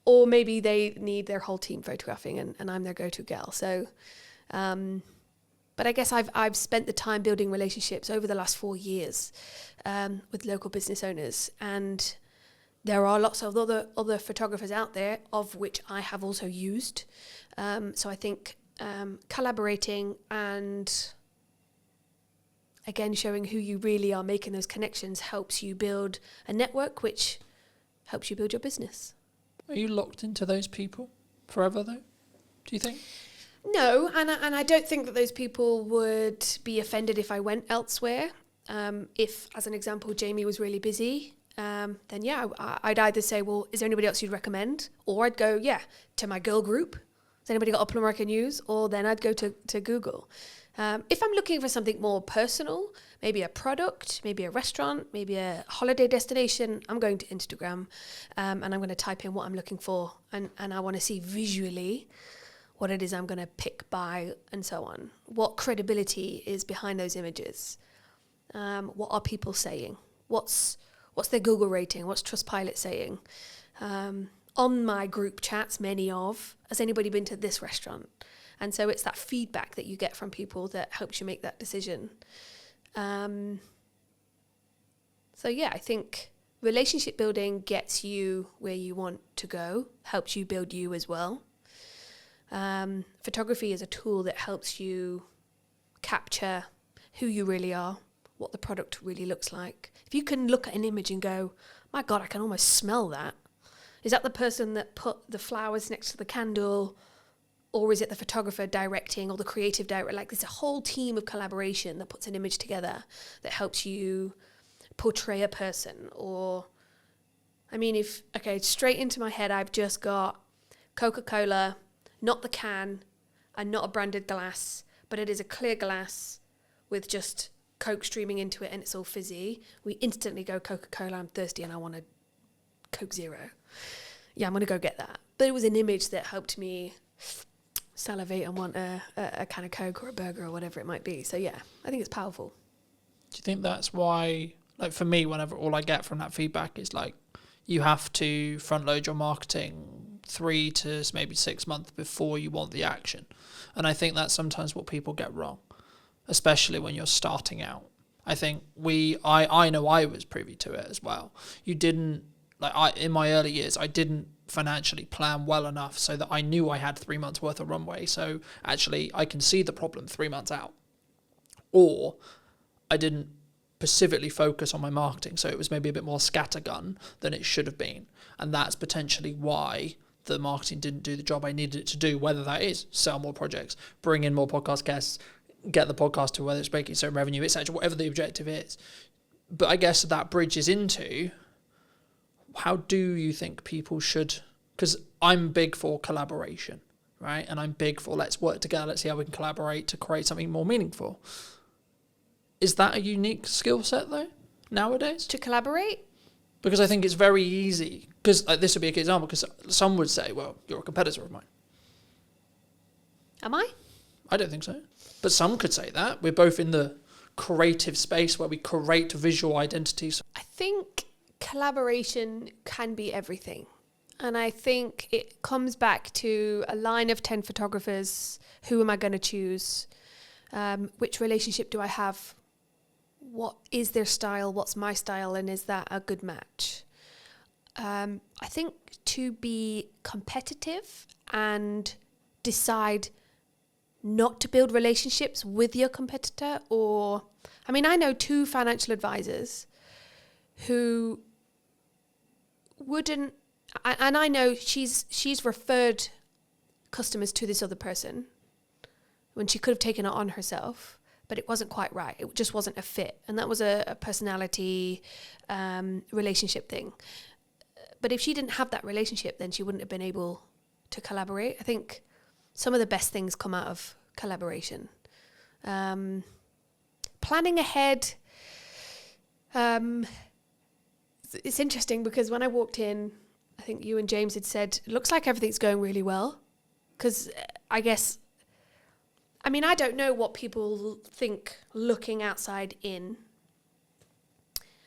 Or maybe they need their whole team photographing and I'm their go-to gal. So, but I guess I've spent the time building relationships over the last 4 years with local business owners, and there are lots of other photographers out there, of which I have also used. So I think collaborating and, again, showing who you really are, making those connections, helps you build a network, which helps you build your business. Are you locked into those people forever, though? Do you think? No, and I don't think that those people would be offended if I went elsewhere. If, as an example, Jamie was really busy, then yeah, I'd either say, well, is there anybody else you'd recommend? Or I'd go, yeah, to my girl group. Has anybody got a plumber I can use? Or then I'd go to Google. If I'm looking for something more personal, maybe a product, maybe a restaurant, maybe a holiday destination, I'm going to Instagram and I'm going to type in what I'm looking for. And I want to see visually what it is I'm going to pick, buy, and so on. What credibility is behind those images? What are people saying? What's their Google rating? What's Trustpilot saying? On my group chats, has anybody been to this restaurant? And so it's that feedback that you get from people that helps you make that decision. So yeah, I think relationship building gets you where you want to go, helps you build you as well. Photography is a tool that helps you capture who you really are, what the product really looks like. If you can look at an image and go, my God, I can almost smell that. Is that the person that put the flowers next to the candle? Or is it the photographer directing, or the creative director? Like, there's a whole team of collaboration that puts an image together that helps you portray a person. Or, I mean, straight into my head, I've just got Coca-Cola, not the can, and not a branded glass, but it is a clear glass with just Coke streaming into it and it's all fizzy. We instantly go, Coca-Cola, I'm thirsty and I want a Coke Zero. Yeah, I'm going to go get that. But it was an image that helped me salivate and want a can of Coke or a burger or whatever it might be. So yeah, I think it's powerful. Do you think that's why, like for me, whenever all I get from that feedback is like, you have to front load your marketing 3 to maybe 6 months before you want the action? And I think that's sometimes what people get wrong, especially when you're starting out. I think I know I was privy to it as well. You didn't, in my early years, I didn't financially plan well enough so that I knew I had 3 months worth of runway. So actually I can see the problem 3 months out. Or I didn't specifically focus on my marketing. So it was maybe a bit more scattergun than it should have been. And that's potentially why the marketing didn't do the job I needed it to do, whether that is sell more projects, bring in more podcast guests, get the podcast to whether it's making certain revenue, etc., whatever the objective is. But I guess that bridges into, how do you think people should, because I'm big for collaboration, right? And I'm big for let's work together, let's see how we can collaborate to create something more meaningful. Is that a unique skill set though, nowadays? To collaborate? Because I think it's very easy, because this would be a good example, because some would say, well, you're a competitor of mine. Am I? I don't think so. But some could say that. We're both in the creative space where we create visual identities. I think collaboration can be everything. And I think it comes back to a line of 10 photographers. Who am I going to choose? Which relationship do I have? What is their style? What's my style? And is that a good match? I think to be competitive and decide not to build relationships with your competitor, or, I mean, I know 2 financial advisors who wouldn't, and I know she's referred customers to this other person when she could have taken it on herself, but it wasn't quite right. It just wasn't a fit. And that was a personality relationship thing. But if she didn't have that relationship, then she wouldn't have been able to collaborate. I think some of the best things come out of collaboration. Planning ahead. It's interesting because when I walked in, I think you and James had said, it looks like everything's going really well. Because I don't know what people think looking outside in.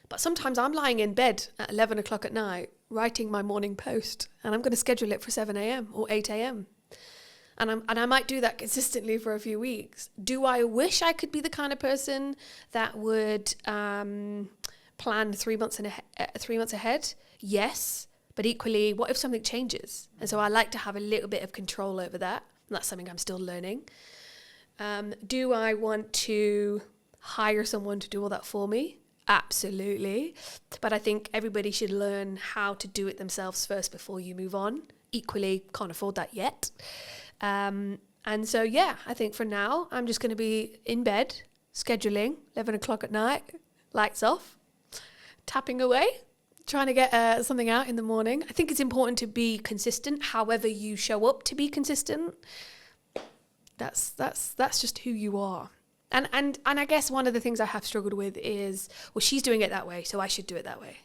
But sometimes I'm lying in bed at 11 o'clock at night, writing my morning post, and I'm going to schedule it for 7 a.m. or 8 a.m. And I might do that consistently for a few weeks. Do I wish I could be the kind of person that would plan 3 months ahead? Yes. But equally, what if something changes? And so I like to have a little bit of control over that. And that's something I'm still learning. Do I want to hire someone to do all that for me? Absolutely. But I think everybody should learn how to do it themselves first before you move on. Equally, can't afford that yet. And so, I think for now, I'm just going to be in bed, scheduling, 11 o'clock at night, lights off, tapping away, trying to get something out in the morning. I think it's important to be consistent, however you show up to be consistent. That's just who you are. And I guess one of the things I have struggled with is, well, she's doing it that way, so I should do it that way.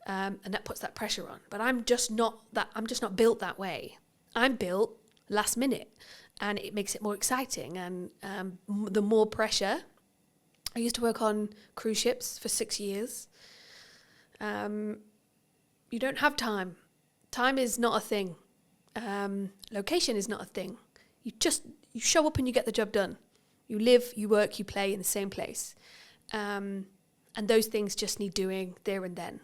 And that puts that pressure on. But I'm just not built that way. I'm built last minute, and it makes it more exciting. And the more pressure. I used to work on cruise ships for 6 years. You don't have time. Time is not a thing. Location is not a thing. You show up and you get the job done. You live, you work, you play in the same place. And those things just need doing there and then.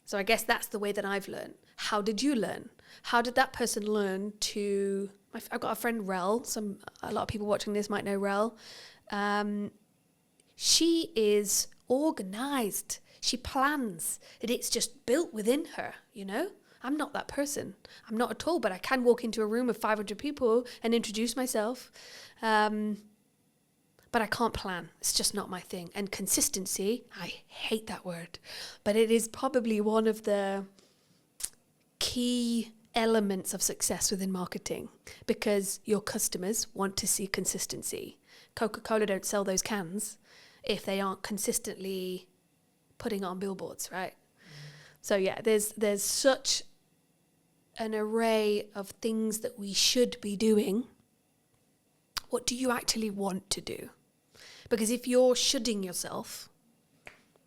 So I guess that's the way that I've learned. How did you learn? How did that person learn to... I've got a friend, Rel. A lot of people watching this might know Rel. She is organised. She plans. It's just built within her, you know? I'm not that person. I'm not at all, but I can walk into a room of 500 people and introduce myself. But I can't plan. It's just not my thing. And consistency, I hate that word, but it is probably one of the key elements of success within marketing, because your customers want to see consistency. Coca-Cola don't sell those cans if they aren't consistently putting on billboards, right? So there's such an array of things that we should be doing. What do you actually want to do? Because if you're shoulding yourself,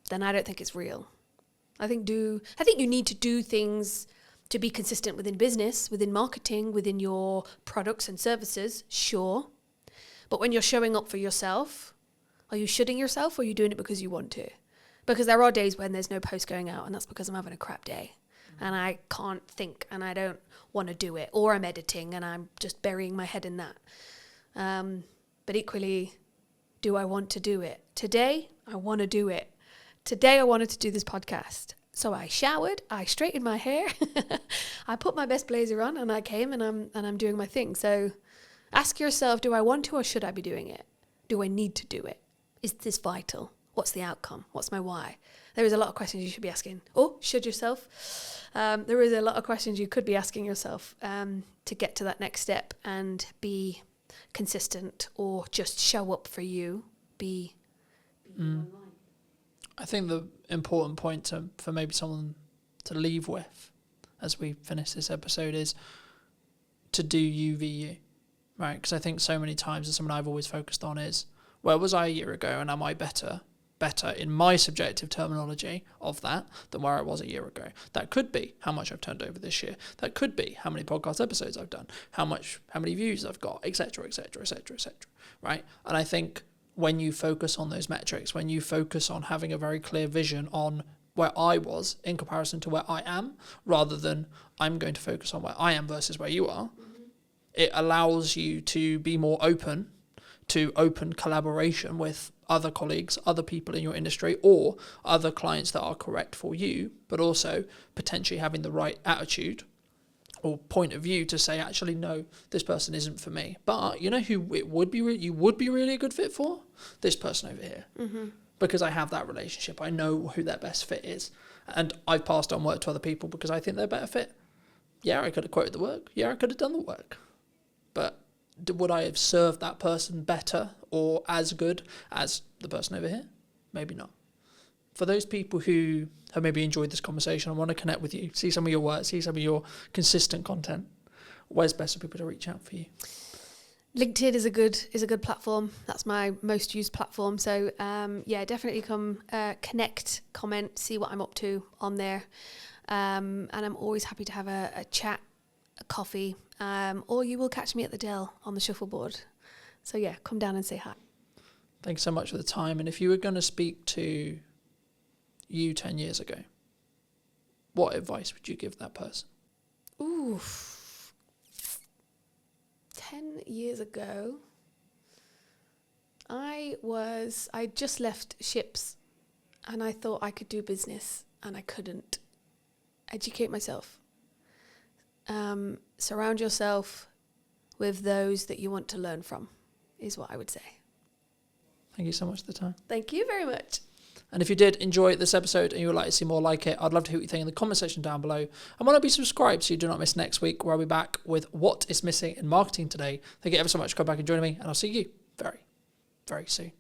then I don't think it's real. I think you need to do things to be consistent within business, within marketing, within your products and services, sure. But when you're showing up for yourself, are you shoulding yourself, or are you doing it because you want to? Because there are days when there's no post going out, and that's because I'm having a crap day and I can't think and I don't want to do it, or I'm editing and I'm just burying my head in that. But equally, do I want to do it? Today, I want to do it. Today, I wanted to do this podcast. So I showered, I straightened my hair, I put my best blazer on, and I came and I'm doing my thing. So ask yourself, do I want to, or should I be doing it? Do I need to do it? Is this vital? What's the outcome? What's my why? There is a lot of questions you should be asking. Or should yourself? There is a lot of questions you could be asking yourself to get to that next step and be consistent, or just show up for you. Be online. I think the important point for maybe someone to leave with as we finish this episode is to do you v you, right? Because I think so many times, and something I've always focused on is, where was I a year ago, and am I better in my subjective terminology of that than where I was a year ago? That could be how much I've turned over this year. That could be how many podcast episodes I've done, how many views I've got, etc., etc., etc., etc. Right? And I think when you focus on those metrics, when you focus on having a very clear vision on where I was in comparison to where I am, rather than I'm going to focus on where I am versus where you are, it allows you to be more open to open collaboration with other colleagues, other people in your industry, or other clients that are correct for you, but also potentially having the right attitude or point of view to say, actually, no, this person isn't for me. But you know who it would be you would be really a good fit for? This person over here. Because I have that relationship. I know who their best fit is. And I've passed on work to other people because I think they're a better fit. Yeah, I could have quoted the work. Yeah, I could have done the work. But would I have served that person better or as good as the person over here? Maybe not. For those people who have maybe enjoyed this conversation and want to connect with you, see some of your work, see some of your consistent content, where's best for people to reach out for you? LinkedIn is a good platform. That's my most used platform. So yeah, definitely come connect, comment, see what I'm up to on there. And I'm always happy to have a chat, a coffee, or you will catch me at the Dell on the shuffleboard. So yeah, come down and say hi. Thanks so much for the time. And if you were going to speak to you 10 years ago, what advice would you give that person? Ooh, 10 years ago, I just left ships and I thought I could do business and I couldn't. Educate myself. Surround yourself with those that you want to learn from is what I would say. Thank you so much for the time. Thank you very much. And if you did enjoy this episode and you would like to see more like it, I'd love to hear what you think in the comment section down below. And why not be subscribed so you do not miss next week, where I'll be back with what is missing in marketing today. Thank you ever so much for coming back and joining me, and I'll see you very, very soon.